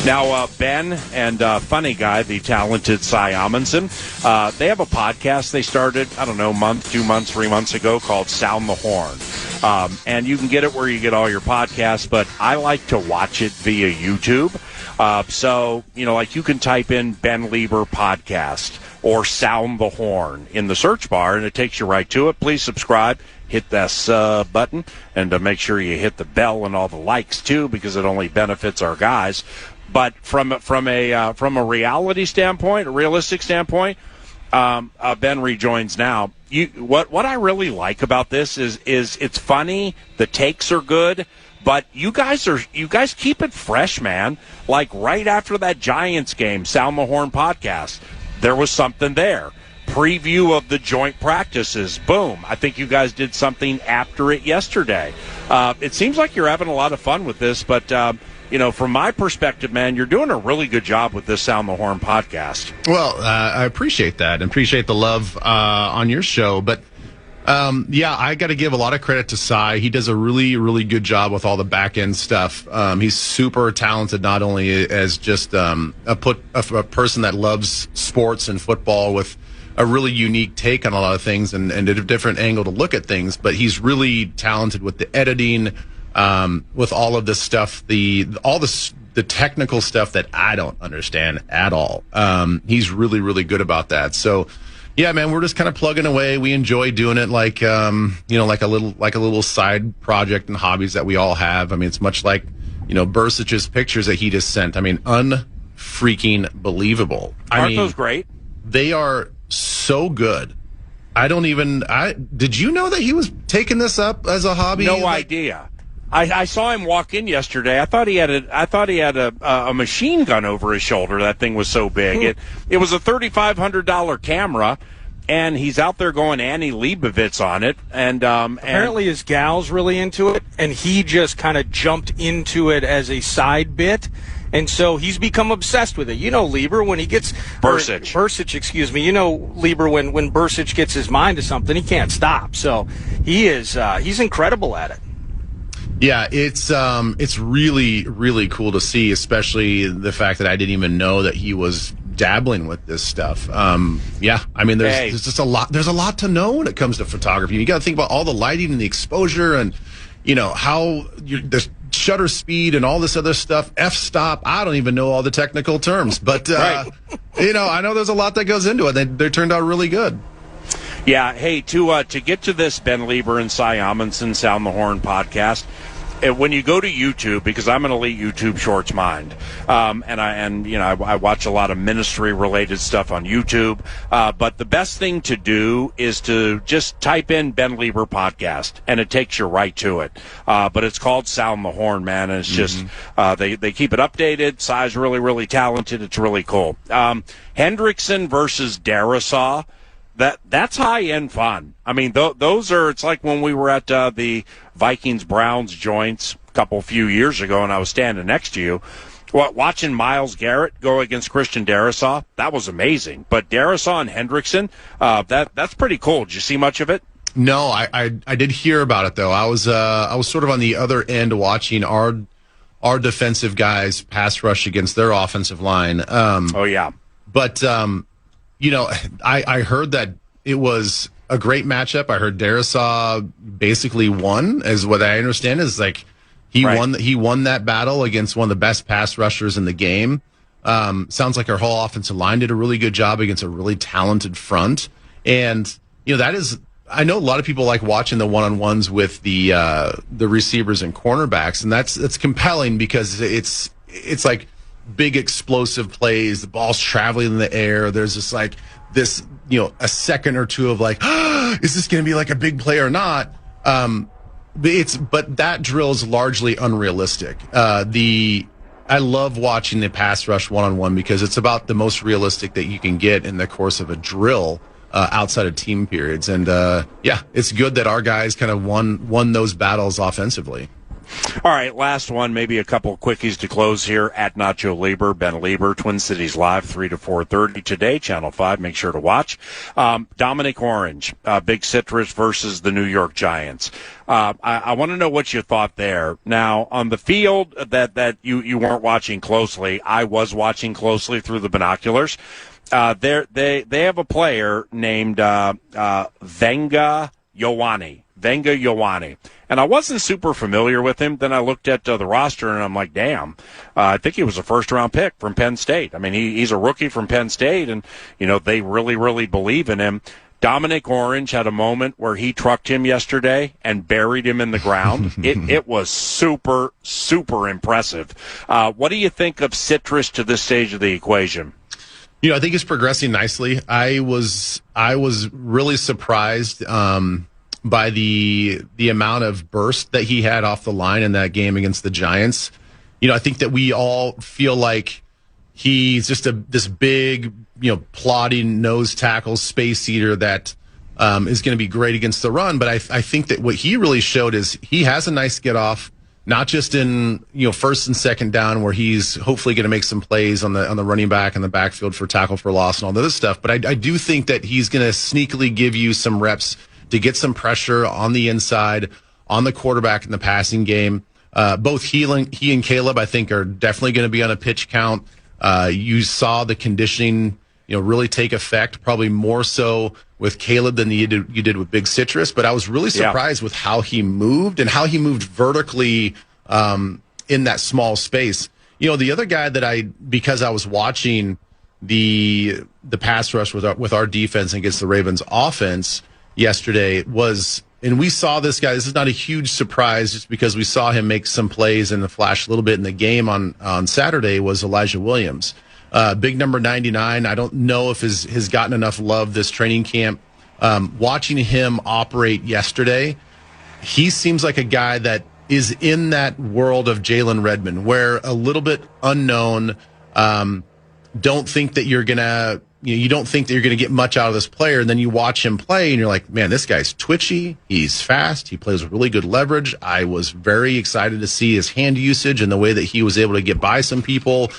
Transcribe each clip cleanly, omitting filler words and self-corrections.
Now, Ben and funny guy, the talented Cy Amundsen, they have a podcast they started, I don't know, a month, 2 months, 3 months ago called Sound the Horn. And you can get it where you get all your podcasts, but I like to watch it via YouTube. So, like you can type in Ben Leber podcast or Sound the Horn in the search bar, and it takes you right to it. Please subscribe. Hit that button, and make sure you hit the bell and all the likes, too, because it only benefits our guys. But from a reality standpoint, a realistic standpoint, Ben rejoins now. What I really like about this is it's funny. The takes are good, but you guys keep it fresh, man. Like right after that Giants game, Sound the Horn podcast, there was something there. Preview of the joint practices. Boom. I think you guys did something after it yesterday. It seems like you're having a lot of fun with this, but from my perspective, man, you're doing a really good job with this Sound the Horn podcast. Well, I appreciate that and appreciate the love on your show. But, I got to give a lot of credit to Cy. He does a really, really good job with all the back-end stuff. He's super talented, not only as just a person that loves sports and football with a really unique take on a lot of things and a different angle to look at things, but he's really talented with the editing, with all of this stuff, the technical stuff that I don't understand at all. He's really, really good about that. So, yeah, man, we're just kind of plugging away. We enjoy doing it like a little side project and hobbies that we all have. I mean, it's much like, Bursic's pictures that he just sent. I mean, unfreaking believable. Aren't those great? They are so good. Did you know that he was taking this up as a hobby? No idea. I saw him walk in yesterday. I thought he had a machine gun over his shoulder. That thing was so big. It was a $3,500 camera, and he's out there going Annie Leibovitz on it. And apparently his gal's really into it, and he just kind of jumped into it as a side bit. And so he's become obsessed with it. Lieber, when he gets Bursich, excuse me. Lieber, when Bursich gets his mind to something, he can't stop. So he's incredible at it. Yeah, it's really, really cool to see, especially the fact that I didn't even know that he was dabbling with this stuff. I mean, there's just a lot. There's a lot to know when it comes to photography. You got to think about all the lighting and the exposure, and how the shutter speed and all this other stuff. F-stop. I don't even know all the technical terms, but right. I know there's a lot that goes into it. They turned out really good. Yeah. Hey, to get to this Ben Leber and Cy Amundsen Sound the Horn podcast, when you go to YouTube, because I'm an elite YouTube Shorts mind, I watch a lot of ministry related stuff on YouTube. But the best thing to do is to just type in Ben Leber podcast, and it takes you right to it. But it's called Sound the Horn, man, and it's just they keep it updated. Cy's really, really talented. It's really cool. Hendrickson versus Darisaw. That's high-end fun. I mean, those are, it's like when we were at the Vikings-Browns joints a few years ago, and I was standing next to you. Watching Myles Garrett go against Christian Darisaw, that was amazing. But Darisaw and Hendrickson, that's pretty cool. Did you see much of it? No, I did hear about it, though. I was sort of on the other end watching our defensive guys pass rush against their offensive line. Oh, yeah. But I heard that it was a great matchup. I heard Darisaw basically won, as what I understand is like he won that battle against one of the best pass rushers in the game. Sounds like our whole offensive line did a really good job against a really talented front. And that is, I know a lot of people like watching the one-on-ones with the receivers and cornerbacks, and that's compelling because it's like big explosive plays, the ball's traveling in the air, there's just like this a second or two of like, is this going to be like a big play or not? But that drill is largely unrealistic. I love watching the pass rush one-on-one because it's about the most realistic that you can get in the course of a drill outside of team periods. And it's good that our guys kind of won those battles offensively. All right, last one, maybe a couple of quickies to close here. At Nacho Leber, Ben Leber, Twin Cities Live, 3 to 4:30 today, Channel 5. Make sure to watch. Dominic Orange, Big Citrus versus the New York Giants. I want to know what you thought there. Now, on the field that you weren't watching closely, I was watching closely through the binoculars. They have a player named Venga Ioane. And I wasn't super familiar with him. Then I looked at the roster, and I'm like, damn, I think he was a first-round pick from Penn State. I mean, he's a rookie from Penn State, and, they really, really believe in him. Dominic Orange had a moment where he trucked him yesterday and buried him in the ground. It was super, super impressive. What do you think of Citrus to this stage of the equation? I think it's progressing nicely. I was really surprised by the amount of burst that he had off the line in that game against the Giants. I think that we all feel like he's just this big, plodding nose tackle space eater that is going to be great against the run. But I think that what he really showed is he has a nice get off, not just in first and second down where he's hopefully going to make some plays on the running back and the backfield for tackle for loss and all this stuff. But I do think that he's going to sneakily give you some reps to get some pressure on the inside, on the quarterback in the passing game. Both he and Caleb, I think, are definitely going to be on a pitch count. You saw the conditioning, really take effect, probably more so with Caleb than you did with Big Citrus. But I was really surprised with how he moved and how he moved vertically in that small space. The other guy that because I was watching the pass rush with our defense against the Ravens offense yesterday and we saw this guy. This is not a huge surprise just because we saw him make some plays and flash a little bit in the game on Saturday, was Elijah Williams. Big number 99. I don't know if has gotten enough love this training camp. Watching him operate yesterday, he seems like a guy that is in that world of Jalen Redmond, where a little bit unknown, don't think that you're going to you don't think that you're going to get much out of this player, and then you watch him play, and you're like, man, this guy's twitchy. He's fast. He plays with really good leverage. I was very excited to see his hand usage and the way that he was able to get by some people.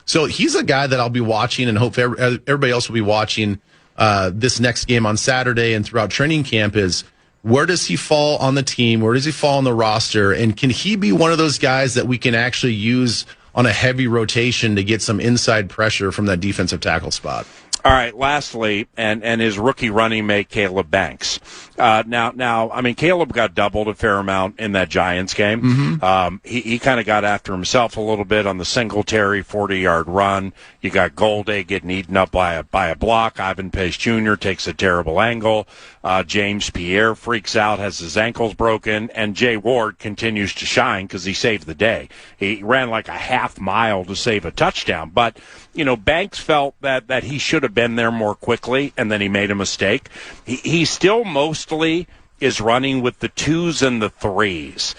So he's a guy that I'll be watching, and hope everybody else will be watching this next game on Saturday and throughout training camp. Is where does he fall on the team? Where does he fall on the roster? And can he be one of those guys that we can actually use on a heavy rotation to get some inside pressure from that defensive tackle spot? All right, lastly, and his rookie running mate, Caleb Banks. Now, I mean, Caleb got doubled a fair amount in that Giants game. Mm-hmm. He kind of got after himself a little bit on the Singletary 40-yard run. You got Golday getting eaten up by a block. Ivan Pace Jr. takes a terrible angle. James Pierre freaks out, has his ankles broken, and Jay Ward continues to shine because he saved the day. He ran like a half mile to save a touchdown. But, Banks felt that he should have been there more quickly, and then he made a mistake. He still mostly is running with the 2s and the 3s.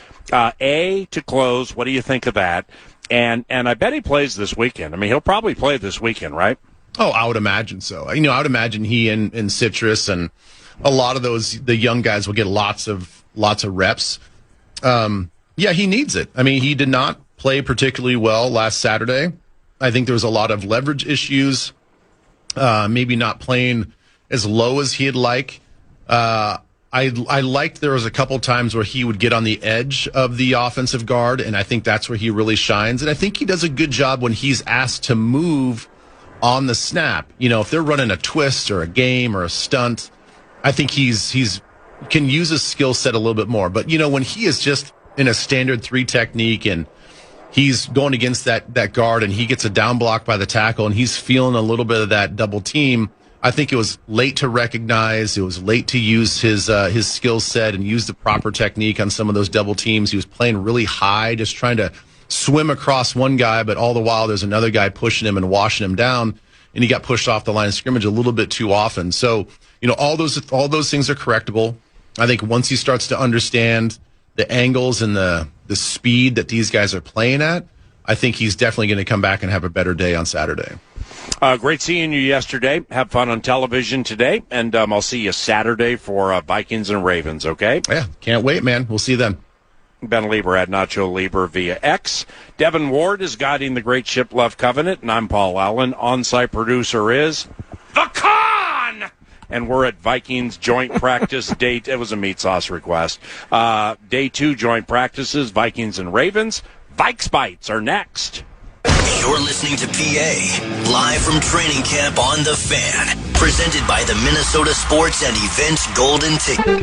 To close, what do you think of that? And I bet he plays this weekend. I mean, he'll probably play this weekend, right? Oh, I would imagine so. I would imagine he and Citrus and a lot of the young guys will get lots of reps. He needs it. I mean, he did not play particularly well last Saturday. I think there was a lot of leverage issues, maybe not playing as low as he'd like. I liked there was a couple times where he would get on the edge of the offensive guard, and I think that's where he really shines. And I think he does a good job when he's asked to move on the snap. If they're running a twist or a game or a stunt, I think he's can use his skill set a little bit more. But, when he is just in a standard 3 technique and he's going against that guard and he gets a down block by the tackle and he's feeling a little bit of that double team, I think it was late to recognize. It was late to use his skill set and use the proper technique on some of those double teams. He was playing really high, just trying to swim across one guy, but all the while there's another guy pushing him and washing him down, and he got pushed off the line of scrimmage a little bit too often. So, all those things are correctable. I think once he starts to understand the angles and the speed that these guys are playing at, I think he's definitely going to come back and have a better day on Saturday. Great seeing you yesterday. Have fun on television today, and I'll see you Saturday for Vikings and Ravens, okay? Yeah, can't wait, man. We'll see you then. Ben Leber at Nacho Leber via X. Devin Ward is guiding the Great Ship Love Covenant, and I'm Paul Allen. On-site producer is The Con! And we're at Vikings joint practice date. It was a meat sauce request. Day 2 joint practices, Vikings and Ravens. Viks Bits are next. You're listening to PA, live from training camp on The Fan, presented by the Minnesota Sports and Events Golden Ticket.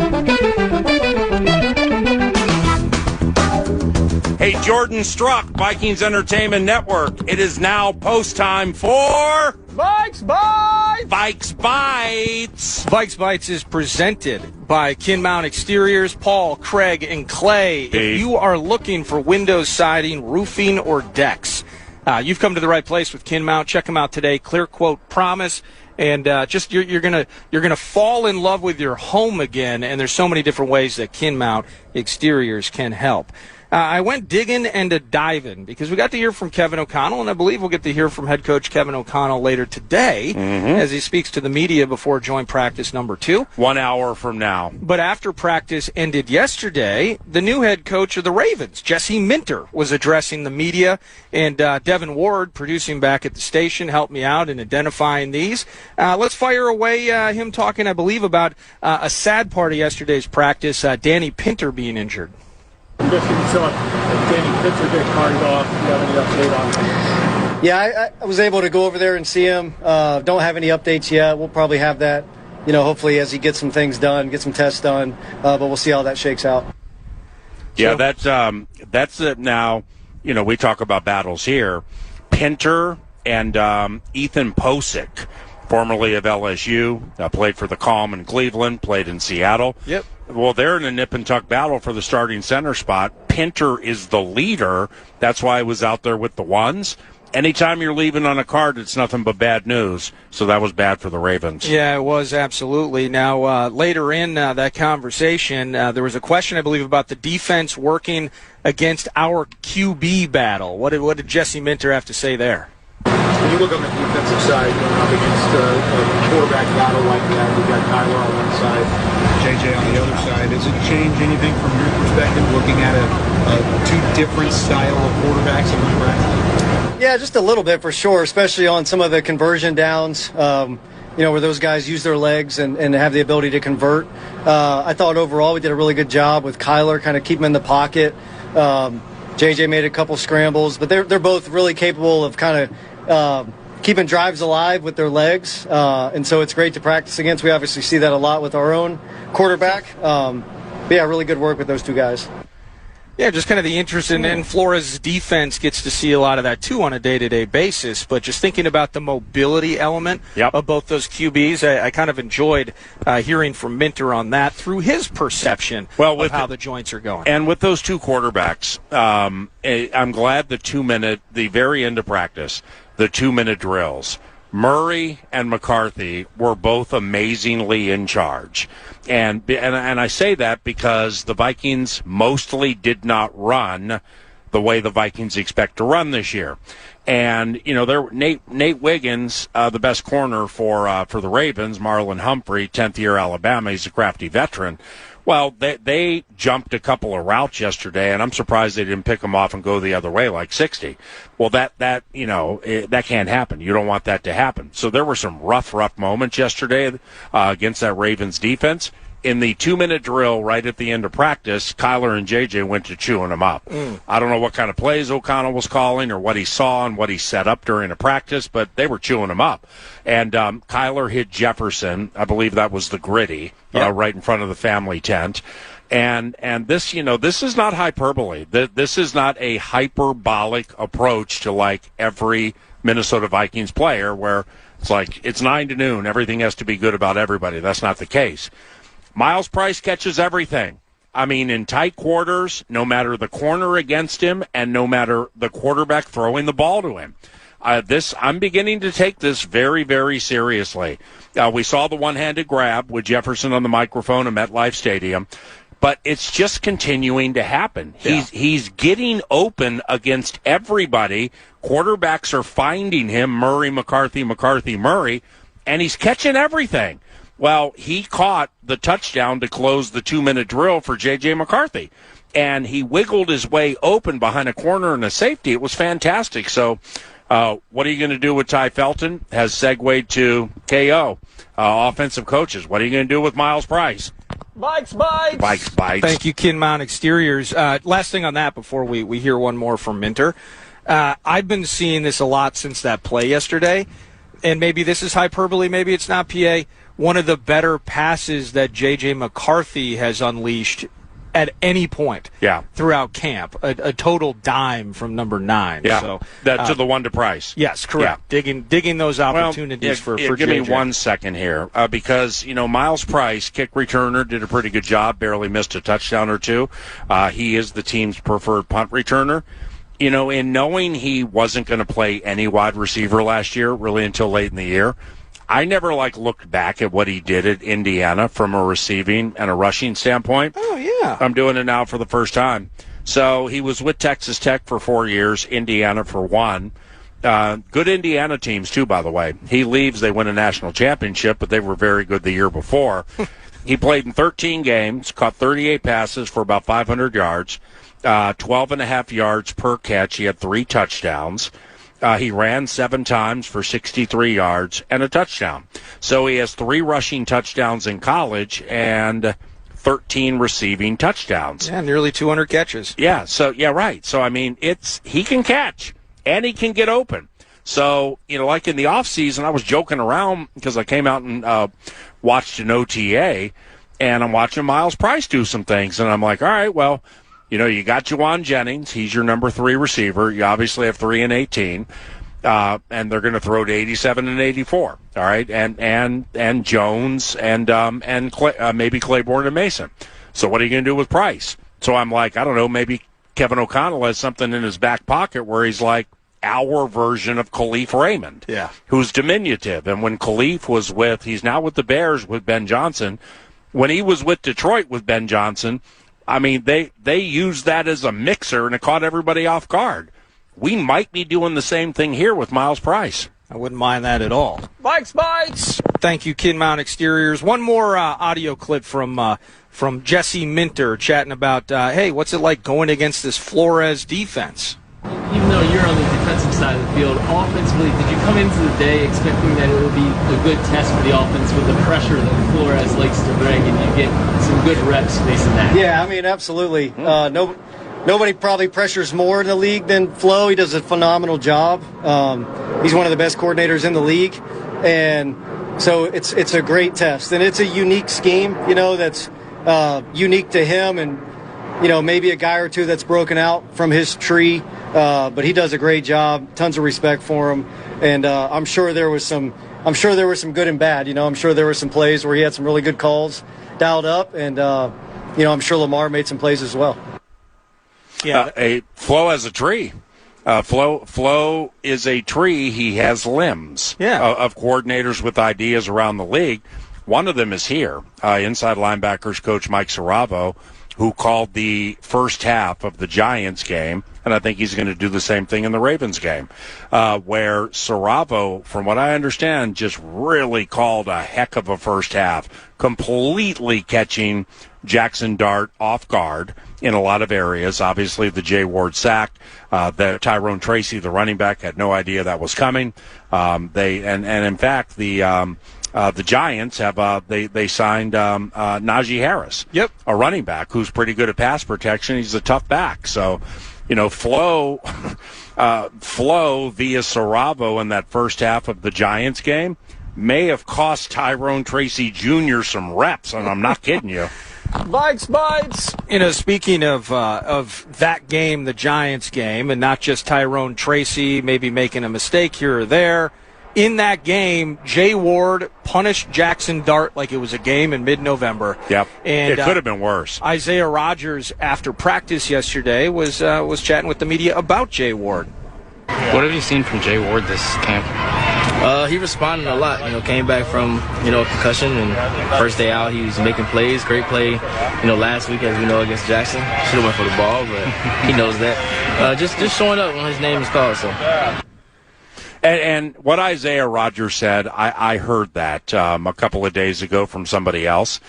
Hey, Jordan Struck, Vikings Entertainment Network. It is now post time for Viks Bits! Viks Bits! Viks Bits is presented by Kinmount Exteriors, Paul, Craig, and Clay. If you are looking for windows, siding, roofing, or decks, you've come to the right place with Kinmount. Check them out today. Clear quote promise. And just you're gonna fall in love with your home again. And there's so many different ways that Kinmount Exteriors can help. I went digging and diving because we got to hear from Kevin O'Connell, and I believe we'll get to hear from head coach Kevin O'Connell later today as he speaks to the media before joint practice number 2. 1 hour from now. But after practice ended yesterday, the new head coach of the Ravens, Jesse Minter, was addressing the media, and Devin Ward, producing back at the station, helped me out in identifying these. Let's fire away him talking, I believe, about a sad part of yesterday's practice, Danny Pinter being injured. Just can you tell Danny Pinter get carted off? Do you have any update on that? Yeah, I was able to go over there and see him. Don't have any updates yet. We'll probably have that, hopefully as he gets some things done, get some tests done. But we'll see how that shakes out. Yeah, that's it now. We talk about battles here. Pinter and Ethan Posick, formerly of LSU, played for the Calm in Cleveland, played in Seattle. Yep. Well, they're in a nip and tuck battle for the starting center spot. Pinter is the leader. That's why I was out there with the ones. Anytime you're leaving on a card, it's nothing but bad news. So that was bad for the Ravens. Yeah, it was, absolutely. Now, later in that conversation, there was a question, I believe, about the defense working against our QB battle. What did Jesse Minter have to say there? When you look on the defensive side, going up against a quarterback battle like that, we've got Kyler on one side, JJ on the other side. Does it change anything from your perspective, looking at a two different style of quarterbacks in one practice? Yeah, just a little bit for sure, especially on some of the conversion downs, where those guys use their legs and have the ability to convert. I thought overall we did a really good job with Kyler, kind of keep him in the pocket. JJ made a couple scrambles, but they're both really capable of kind of keeping drives alive with their legs, and so it's great to practice against. We obviously see that a lot with our own quarterback. But yeah, really good work with those two guys. Yeah, just kind of the interest in Flores' defense gets to see a lot of that, too, on a day-to-day basis. But just thinking about the mobility element of both those QBs, I kind of enjoyed hearing from Minter on that through his perception of how the joints are going. And with those two quarterbacks, I'm glad the very end of practice, the 2-minute drills, Murray and McCarthy were both amazingly in charge. And I say that because the Vikings mostly did not run the way the Vikings expect to run this year. And, Nate Wiggins, the best corner for the Ravens, Marlon Humphrey, 10th year Alabama, he's a crafty veteran. Well, they jumped a couple of routes yesterday, and I'm surprised they didn't pick them off and go the other way like 60. Well, that can't happen. You don't want that to happen. So there were some rough moments yesterday against that Ravens defense. In the 2-minute drill right at the end of practice, Kyler and JJ went to chewing them up. I don't know what kind of plays O'Connell was calling or what he saw and what he set up during a practice, but they were chewing him up. And Kyler hit Jefferson. I believe that was the gritty right in front of the family tent. And this, this is not hyperbole. This is not a hyperbolic approach to like every Minnesota Vikings player where it's like it's 9 to noon. Everything has to be good about everybody. That's not the case. Miles Price catches everything. I mean, in tight quarters, no matter the corner against him and no matter the quarterback throwing the ball to him. I'm beginning to take this very, very seriously. We saw the one-handed grab with Jefferson on the microphone at MetLife Stadium, but it's just continuing to happen. Yeah. He's getting open against everybody. Quarterbacks are finding him, Murray, McCarthy, Murray, and he's catching everything. Well, he caught the touchdown to close the 2-minute drill for J.J. McCarthy. and he wiggled his way open behind a corner and a safety. It was fantastic. So what are you going to do with Ty Felton? Has segued to KO, offensive coaches. What are you going to do with Miles Price? Viks Bits. Viks Bits. Thank you, Kinmount Exteriors. Last thing on that before we hear one more from Minter. I've been seeing this a lot since that play yesterday, and maybe this is hyperbole, maybe it's not, PA. One of the better passes that J.J. McCarthy has unleashed at any point throughout camp. A total dime from number 9. Yeah, so, to the one to Price. Yes, correct. Yeah. Digging those opportunities for give JJ. me 1 second here, because Miles Price, kick returner, did a pretty good job, barely missed a touchdown or two. He is the team's preferred punt returner. In knowing he wasn't going to play any wide receiver last year, really until late in the year, I never looked back at what he did at Indiana from a receiving and a rushing standpoint. Oh, yeah. I'm doing it now for the first time. So he was with Texas Tech for 4 years, Indiana for 1. Good Indiana teams, too, by the way. He leaves, they win a national championship, but they were very good the year before. He played in 13 games, caught 38 passes for about 500 yards, 12.5 yards per catch. He had 3 touchdowns. He ran 7 times for 63 yards and a touchdown. So he has 3 rushing touchdowns in college and 13 receiving touchdowns. Yeah, nearly 200 catches. Yeah, right. So, he can catch and he can get open. So, like in the offseason, I was joking around because I came out and watched an OTA, and I'm watching Miles Price do some things, and I'm like, all right, well, you got Juwan Jennings. He's your number 3 receiver. You obviously have 3 and 18, and they're going to throw to 87 and 84. All right, and Jones and maybe Claiborne and Mason. So what are you going to do with Price? So I'm like, I don't know. Maybe Kevin O'Connell has something in his back pocket where he's like our version of Khalif Raymond, who's diminutive. And when Khalif was he's now with the Bears with Ben Johnson. When he was with Detroit with Ben Johnson, they used that as a mixer, and it caught everybody off guard. We might be doing the same thing here with Miles Price. I wouldn't mind that at all. Viks Bits! Thank you, Kinmount Exteriors. One more audio clip from Jesse Minter chatting about, hey, what's it like going against this Flores defense? Even though you're on the defensive side of the field, offensively, did you come into the day expecting that it would be a good test for the offense with the pressure that Flores likes to bring, and you get some good reps facing that? Yeah, absolutely. Nobody probably pressures more in the league than Flo. He does a phenomenal job. He's one of the best coordinators in the league, and so it's a great test. And it's a unique scheme, that's unique to him, and maybe a guy or two that's broken out from his tree, but he does a great job. Tons of respect for him, and I'm sure there was some good and bad. I'm sure there were some plays where he had some really good calls dialed up, and I'm sure Lamar made some plays as well. Yeah, Flo has a tree. Flo is a tree. He has limbs of coordinators with ideas around the league. One of them is here, inside linebackers coach Mike Saravo, who called the first half of the Giants game, and I think he's going to do the same thing in the Ravens game, where Saravo, from what I understand, just really called a heck of a first half, completely catching Jackson Dart off guard in a lot of areas. Obviously, the Jay Ward sack, the Tyrone Tracy, the running back, had no idea that was coming. In fact, the Giants have they signed Najee Harris, a running back who's pretty good at pass protection. He's a tough back. So, Flo via Saravo in that first half of the Giants game may have cost Tyrone Tracy Jr. some reps, and I'm not kidding you. Viks Bits! Speaking of that game, the Giants game, and not just Tyrone Tracy maybe making a mistake here or there, in that game, Jay Ward punished Jackson Dart like it was a game in mid-November. Yep, and it could have been worse. Isaiah Rodgers, after practice yesterday, was chatting with the media about Jay Ward. What have you seen from Jay Ward this camp? He responded a lot. Came back from a concussion, and first day out he was making plays. Great play. Last week, as we know, against Jackson, should have went for the ball, but he knows that. Just showing up when his name is called. So. And what Isaiah Rodgers said, I heard that a couple of days ago from somebody else,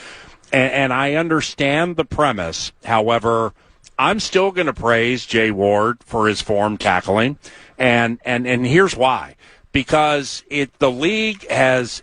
and I understand the premise. However, I'm still going to praise Jay Ward for his form tackling, and here's why. Because the league has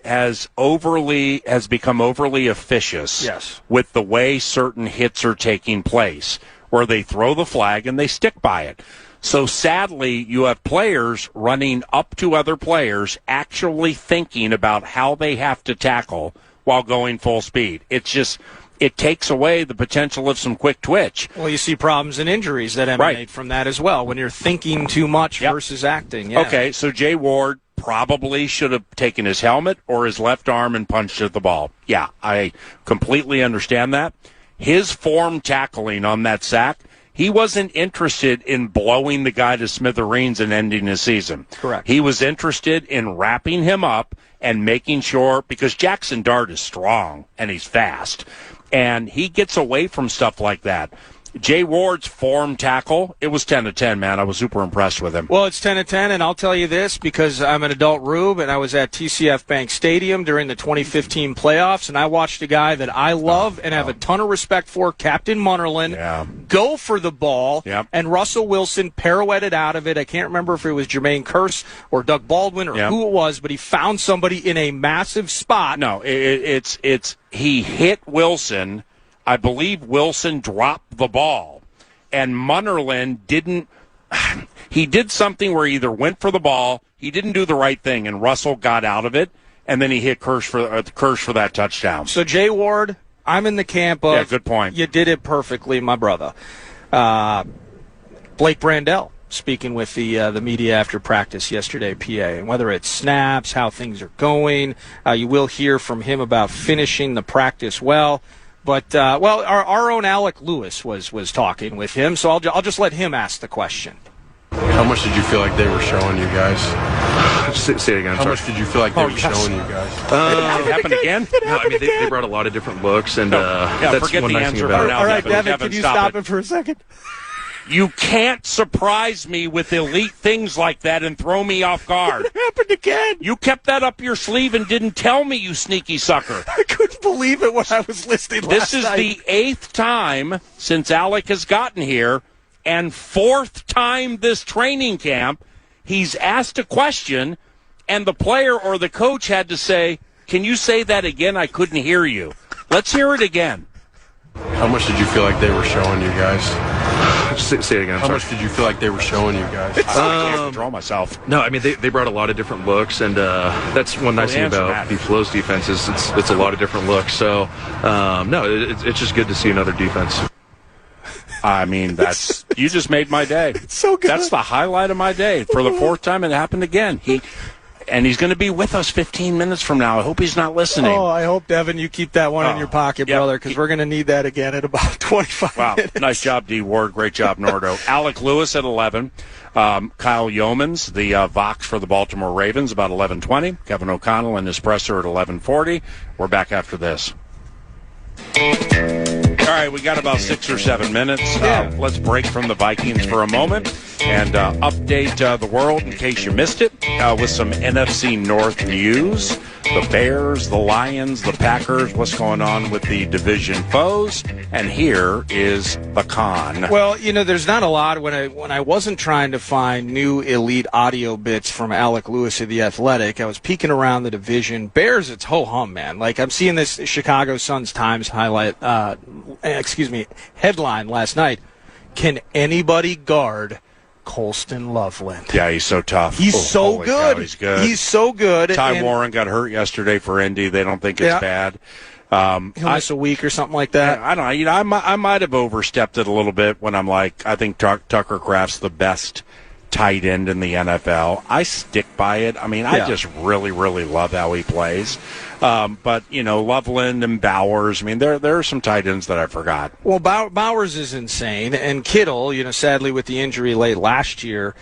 become overly officious with the way certain hits are taking place, where they throw the flag and they stick by it. So sadly, you have players running up to other players, actually thinking about how they have to tackle while going full speed. It takes away the potential of some quick twitch. Well, you see problems and injuries that emanate from that as well, when you're thinking too much versus acting. Yeah. Okay, so Jay Ward probably should have taken his helmet or his left arm and punched at the ball. Yeah, I completely understand that. His form tackling on that sack, he wasn't interested in blowing the guy to smithereens and ending his season. Correct. He was interested in wrapping him up and making sure, because Jackson Dart is strong and he's fast, and he gets away from stuff like that. Jay Ward's form tackle, it was 10 to 10, man. I was super impressed with him. Well, it's 10 to 10, and I'll tell you this, because I'm an adult Rube, and I was at TCF Bank Stadium during the 2015 playoffs, and I watched a guy that I love and have a ton of respect for, Captain Munnerlyn, go for the ball, and Russell Wilson pirouetted out of it. I can't remember if it was Jermaine Kearse or Doug Baldwin or who it was, but he found somebody in a massive spot. No, he hit Wilson. I believe Wilson dropped the ball, and Munnerlyn didn't. He did something where he either went for the ball, he didn't do the right thing, and Russell got out of it, and then he hit Kearse for that touchdown. So Jay Ward, I'm in the camp of good point. You did it perfectly, my brother. Blake Brandel speaking with the media after practice yesterday, PA, and whether it's snaps, how things are going, you will hear from him about finishing the practice well. But, our own Alec Lewis was talking with him, so I'll just let him ask the question. How much did you feel like they were showing you guys? Say it again. How much did you feel like they were showing you guys? It happened again? No, I mean, they brought a lot of different looks, and that's one nice thing about it. All right, Devin, can you stop it for a second? You can't surprise me with elite things like that and throw me off guard. It happened again. You kept that up your sleeve and didn't tell me, you sneaky sucker. I couldn't believe it when I was listening last night. This is the 8th time since Alec has gotten here, and 4th time this training camp, he's asked a question, and the player or the coach had to say, "Can you say that again? I couldn't hear you." Let's hear it again. How much did you feel like they were showing you guys? Say it again. How much did you feel like they were showing you guys? I can't control myself. No, I mean, they brought a lot of different looks, and that's one nice thing about the Flows defense is it's a lot of different looks. So, it's just good to see another defense. I mean, you just made my day. It's so good. That's the highlight of my day. For the 4th time, it happened again. And he's going to be with us 15 minutes from now. I hope he's not listening. Oh, I hope, Devin, you keep that one in your pocket, brother, because we're going to need that again at about 25 minutes. Nice job, D. Ward. Great job, Nordo. Alec Lewis at 11. Kyle Yeomans, the Viks for the Baltimore Ravens, about 11:20. Kevin O'Connell and his presser at 11:40. We're back after this. All right, we got about 6 or 7 minutes. Let's break from the Vikings for a moment and update the world in case you missed it with some NFC North news. The Bears, the Lions, the Packers, what's going on with the division foes. And here is the con. Well, there's not a lot. When I wasn't trying to find new elite audio bits from Alec Lewis of The Athletic, I was peeking around the division. Bears, it's ho-hum, man. Like, I'm seeing this Chicago Sun-Times headline last night. Can anybody guard Colston Loveland? Yeah, he's so tough. He's so good. Cow, he's good. He's so good. Ty Warren got hurt yesterday for Indy. They don't think it's bad. He'll miss a week or something like that. I don't know. I might have overstepped it a little bit when I'm like, I think Tucker Kraft's the best tight end in the NFL. I stick by it. I mean, I just really, really love how he plays. But, Loveland and Bowers, I mean, there are some tight ends that I forgot. Well, Bowers is insane. And Kittle, sadly with the injury late last year,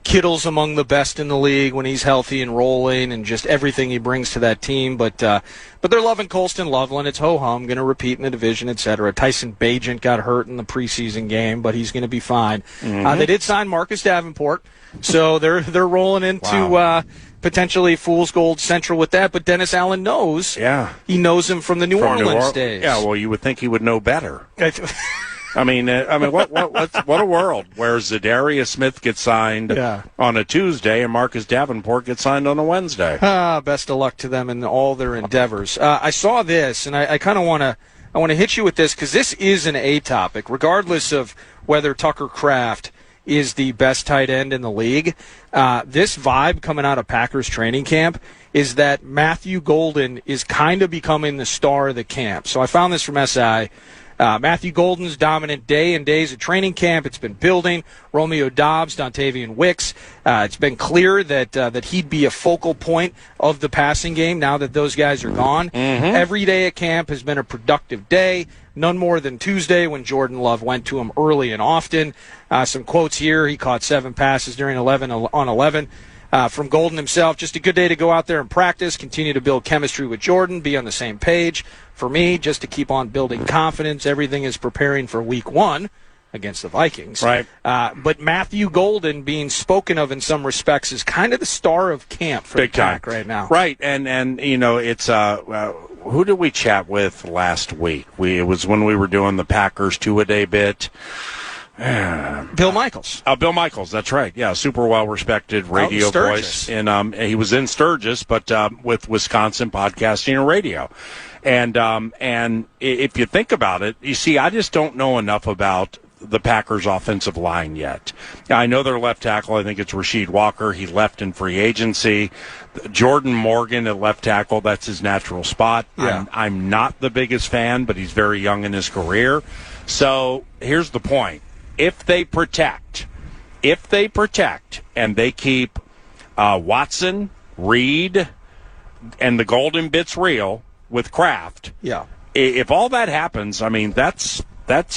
Kittle's among the best in the league when he's healthy and rolling and just everything he brings to that team. But they're loving Colston Loveland. It's ho-hum, going to repeat in the division, etc. Tyson Bagent got hurt in the preseason game, but he's going to be fine. Mm-hmm. They did sign Marcus Davenport, so they're rolling into potentially Fool's Gold Central with that. But Dennis Allen knows. Yeah. He knows him from the New Orleans days. Yeah, well, you would think he would know better. I mean, what a world where Zadarius Smith gets signed on a Tuesday and Marcus Davenport gets signed on a Wednesday. Best of luck to them in all their endeavors. I saw this, and I kind of want to hit you with this because this is an A topic, regardless of whether Tucker Kraft is the best tight end in the league. This vibe coming out of Packers training camp is that Matthew Golden is kind of becoming the star of the camp. So I found this from SI. Matthew Golden's dominant day and days at training camp. It's been building. Romeo Doubs, Dontavian Wicks. It's been clear that he'd be a focal point of the passing game now that those guys are gone. Mm-hmm. Every day at camp has been a productive day. None more than Tuesday when Jordan Love went to him early and often. Some quotes here. He caught 7 passes during 11 on 11. From Golden himself, just a good day to go out there and practice, continue to build chemistry with Jordan, be on the same page. For me, just to keep on building confidence, everything is preparing for week 1 against the Vikings. Right. But Matthew Golden being spoken of in some respects is kind of the star of camp for Big the Pack right now. Right, and it's who did we chat with last week? It was when we were doing the Packers 2-a-day bit. Bill Michaels. Bill Michaels, that's right. Yeah, super well-respected radio voice. And he was in Sturgis, but with Wisconsin Podcasting and Radio. And if you think about it, you see, I just don't know enough about the Packers' offensive line yet. I know their left tackle, I think it's Rasheed Walker. He left in free agency. Jordan Morgan at left tackle, that's his natural spot. Yeah. I'm not the biggest fan, but he's very young in his career. So here's the point. If they protect, and they keep Watson, Reed, and the Golden Bits real with Kraft, if all that happens, I mean, that's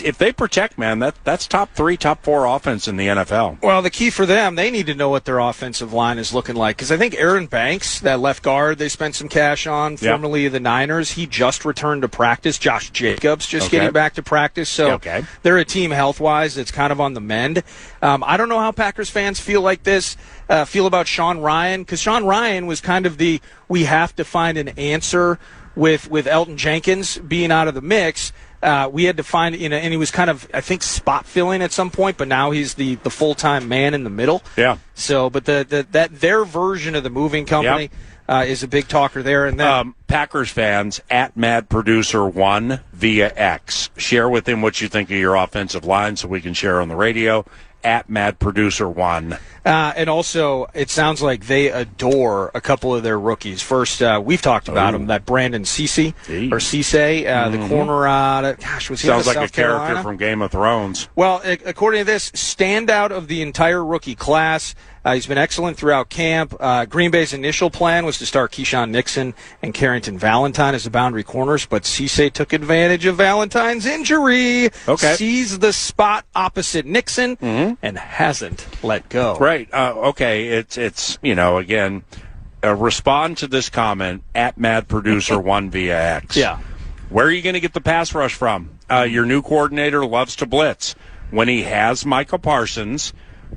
if they protect, man, that's top 3, top 4 offense in the NFL. Well, the key for them, they need to know what their offensive line is looking like. Because I think Aaron Banks, that left guard they spent some cash on, formerly of the Niners, he just returned to practice. Josh Jacobs just getting back to practice. So they're a team health-wise that's kind of on the mend. I don't know how Packers fans feel about Sean Ryan. Because Sean Ryan was kind of we have to find an answer with Elton Jenkins being out of the mix. We had to find, and he was kind of, I think, spot filling at some point, but now he's the full-time man in the middle. Yeah. So, but their version of the moving company is a big talker there. And then Packers fans at MadProducer1 via X. Share with him what you think of your offensive line so we can share on the radio. At MadProducer1. And also, it sounds like they adore a couple of their rookies. First, we've talked about him, that Brandon Cisse, the corner out of, was he sounds out of like South a character Carolina? from Game of Thrones. Well, according to this, standout of the entire rookie class. He's been excellent throughout camp. Green Bay's initial plan was to start Keyshawn Nixon and Carrington Valentine as the boundary corners, but Cisse took advantage of Valentine's injury, sees the spot opposite Nixon, and hasn't let go. Right. It's again, respond to this comment at MadProducer1 via X. Yeah. Where are you going to get the pass rush from? Your new coordinator loves to blitz. When he has Micah Parsons,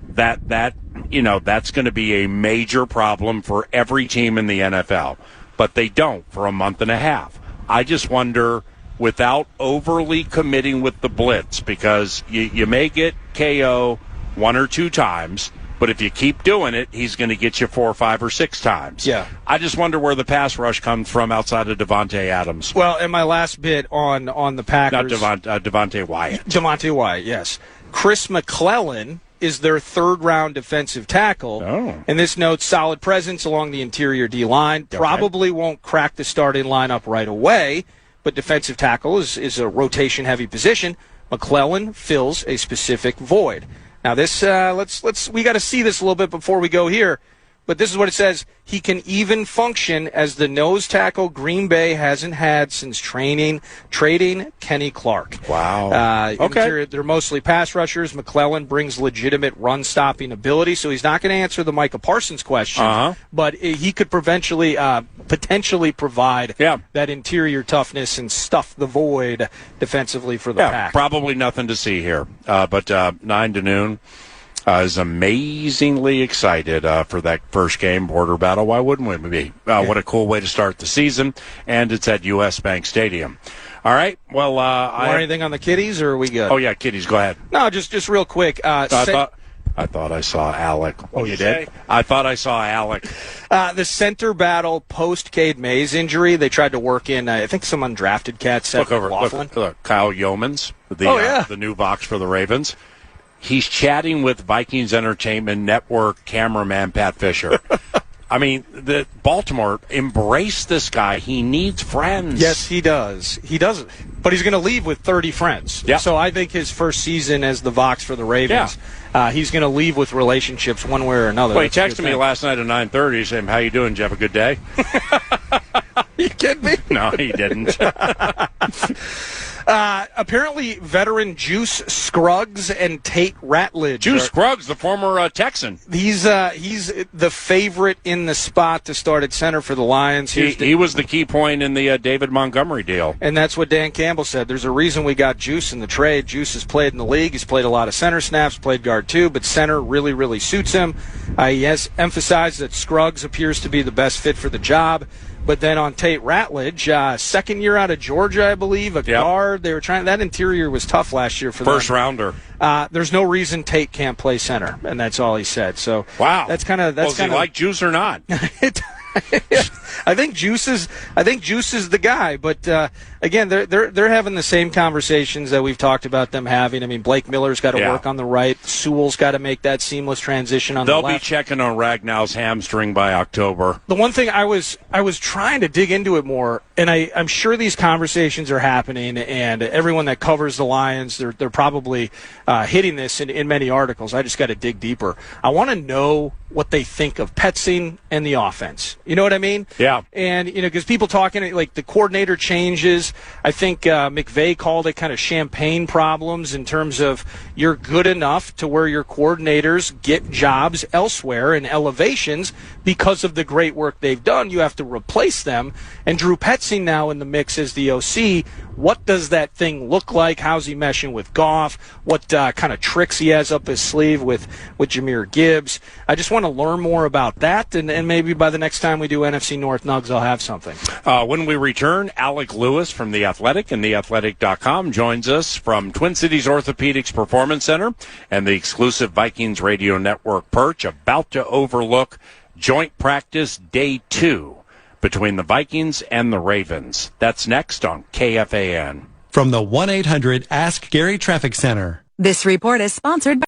that's going to be a major problem for every team in the NFL. But they don't for a month and a half. I just wonder, without overly committing with the blitz, because you may get KO 1 or 2 times, but if you keep doing it, he's going to get you 4 or 5 or 6 times. Yeah. I just wonder where the pass rush comes from outside of Devontae Adams. Well, and my last bit on the Packers. Not Devontae Wyatt. Devontae Wyatt, yes. Chris McClellan is their 3rd-round defensive tackle. And this notes solid presence along the interior D-line. Probably won't crack the starting lineup right away, but defensive tackle is a rotation-heavy position. McClellan fills a specific void. Now this, we got to see this a little bit before we go here, but this is what it says. He can even function as the nose tackle Green Bay hasn't had since trading Kenny Clark. Wow. They're mostly pass rushers. McClellan brings legitimate run-stopping ability, so he's not going to answer the Micah Parsons question, but he could potentially provide that interior toughness and stuff the void defensively for the Pack. Probably nothing to see here, but 9 to noon. Is amazingly excited for that first game, border battle. Why wouldn't we be? What a cool way to start the season, and it's at U.S. Bank Stadium. All right. Well, anything on the kiddies, or are we good? Oh yeah, kiddies. Go ahead. No, just real quick. I thought I saw Alec. Oh, you did? I thought I saw Alec. The center battle post Cade Mays injury, they tried to work in, I think, some undrafted cats. Look, Kyle Yeomans, the new Vox for the Ravens. He's chatting with Vikings Entertainment Network cameraman Pat Fisher. I mean, the Baltimore embraced this guy. He needs friends. Yes, he does. He does. But he's going to leave with 30 friends. Yep. So I think his first season as the Vox for the Ravens, he's going to leave with relationships one way or another. Well, he texted me last night at 9:30 saying, "How you doing? Did you have a good day?" You kidding me? No, he didn't. Apparently, veteran Juice Scruggs and Tate Ratledge. Juice Scruggs, the former Texan. He's the favorite in the spot to start at center for the Lions. He was the key point in the David Montgomery deal. And that's what Dan Campbell said. There's a reason we got Juice in the trade. Juice has played in the league. He's played a lot of center snaps, played guard too, but center really, really suits him. He has emphasized that Scruggs appears to be the best fit for the job. But then on Tate Ratledge, second year out of Georgia, I believe, guard. They were trying. That interior was tough last year for them. First rounder. There's no reason Tate can't play center, and that's all he said. So wow, that's kind of does he like Juice or not? I think Juice is the guy, but again, they're having the same conversations that we've talked about them having. I mean, Blake Miller's got to work on the right. Sewell's got to make that seamless transition on the left. They'll be checking on Ragnow's hamstring by October. The one thing I was trying to dig into it more, and I'm sure these conversations are happening, and everyone that covers the Lions, they're probably hitting this in many articles. I just got to dig deeper. I want to know what they think of Petzing and the offense. You know what I mean? Yeah. And, because people talking, like the coordinator changes, I think McVay called it kind of champagne problems in terms of you're good enough to where your coordinators get jobs elsewhere and elevations because of the great work they've done. You have to replace them. And Drew Petzing now in the mix as the OC. What does that thing look like? How's he meshing with Goff? What kind of tricks he has up his sleeve with Jahmyr Gibbs? I just want to learn more about that, and maybe by the next time we do NFC North Nugs, I'll have something. When we return, Alec Lewis from The Athletic and TheAthletic.com joins us from Twin Cities Orthopedics Performance Center and the exclusive Vikings Radio Network perch, about to overlook joint practice day 2 between the Vikings and the Ravens. That's next on KFAN. From the 1-800-ASK-GARY Traffic Center. This report is sponsored by